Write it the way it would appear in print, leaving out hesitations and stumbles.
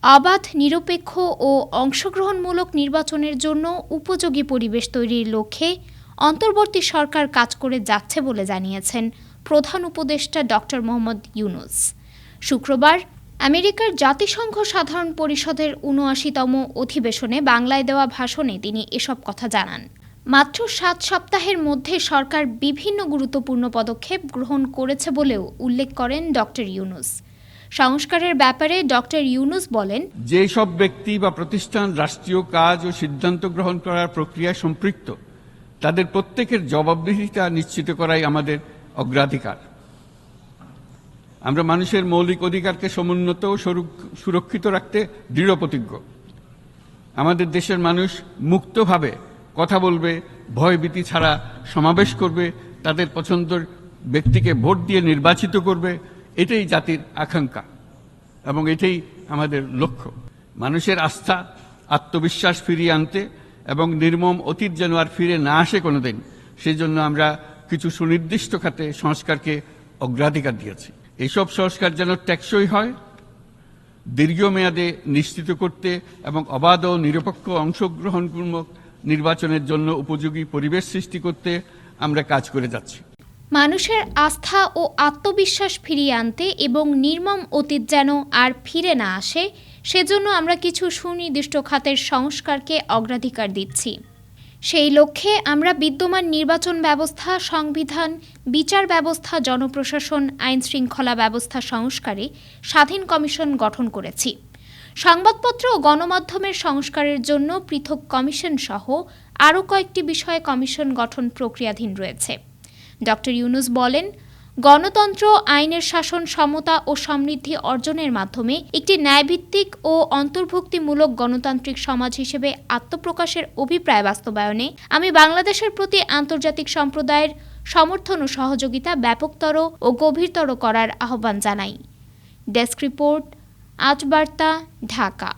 অবাধ, নিরপেক্ষ ও অংশগ্রহণমূলক নির্বাচনের জন্য উপযোগী পরিবেশ তৈরির লক্ষ্যে অন্তর্বর্তী সরকার কাজ করে যাচ্ছে বলে জানিয়েছেন প্রধান উপদেষ্টা ডক্টর মোহাম্মদ ইউনূস। শুক্রবার আমেরিকার জাতিসংঘ সাধারণ পরিষদের ৭৯তম অধিবেশনে বাংলায় দেওয়া ভাষণে তিনি এসব কথা জানান। মাত্র ৭ সপ্তাহের মধ্যে সরকার বিভিন্ন গুরুত্বপূর্ণ পদক্ষেপ গ্রহণ করেছে বলেও উল্লেখ করেন ডক্টর ইউনূস। সংস্কারের ব্যাপারে ডক্টর ইউনূস বলেন, যেসব ব্যক্তি বা প্রতিষ্ঠান রাষ্ট্রীয় কাজ ও সিদ্ধান্ত গ্রহণ করার প্রক্রিয়ায় সম্পৃক্ত, তাদের প্রত্যেকের জবাবদিহিতা নিশ্চিত করাই আমাদের অগ্রাধিকার। আমরা মানুষের মৌলিক অধিকারকে সমুন্নত ও সুরক্ষিত রাখতে দৃঢ়প্রতিজ্ঞ। আমাদের দেশের মানুষ মুক্তভাবে কথা বলবে, ভয়ভীতি ছাড়া সমাবেশ করবে, তাদের পছন্দের ব্যক্তিকে ভোট দিয়ে নির্বাচিত করবে। এটাই জাতির আকাঙ্ক্ষা এবং এটাই আমাদের লক্ষ্য। মানুষের আস্থা, আত্মবিশ্বাস ফিরিয়ে আনতে এবং নির্মম অতীত যেন আর ফিরে না আসে কোনোদিন, সেজন্য আমরা কিছু সুনির্দিষ্ট খাতে সংস্কারকে অগ্রাধিকার দিয়েছি। এইসব সংস্কার যেন টেকসই হয়, দীর্ঘমেয়াদে নিশ্চিত করতে এবং অবাধ ও নিরপেক্ষ অংশগ্রহণমূলক নির্বাচনের জন্য উপযোগী পরিবেশ সৃষ্টি করতে আমরা কাজ করে যাচ্ছি। মানুষের আস্থা ও আত্মবিশ্বাস ফিরিয়ে আনতে এবং নির্মম অতীত যেন আর ফিরে না আসে, সেজন্য আমরা কিছু সুনির্দিষ্ট খাতের সংস্কারকে অগ্রাধিকার দিচ্ছি। সেই লক্ষ্যে আমরা বিদ্যমান নির্বাচন ব্যবস্থা, সংবিধান, বিচার ব্যবস্থা, জনপ্রশাসন, আইন শৃঙ্খলা ব্যবস্থা সংস্কারে স্বাধীন কমিশন গঠন করেছি। সংবাদপত্র ও গণমাধ্যমের সংস্কারের জন্য পৃথক কমিশন সহ আরও কয়েকটি বিষয়ে কমিশন গঠন প্রক্রিয়াধীন রয়েছে। ডক্টর ইউনূস বলেন, গণতন্ত্র, আইনের শাসন, সমতা ও সমৃদ্ধি অর্জনের মাধ্যমে একটি ন্যায়ভিত্তিক ও অন্তর্ভুক্তিমূলক গণতান্ত্রিক সমাজ হিসেবে আত্মপ্রকাশের অভিপ্রায় বাস্তবায়নে আমি বাংলাদেশের প্রতি আন্তর্জাতিক সম্প্রদায়ের সমর্থন ও সহযোগিতা ব্যাপকতর ও গভীরতর করার আহ্বান জানাই। ডেস্ক রিপোর্ট, আজ বার্তা, ঢাকা।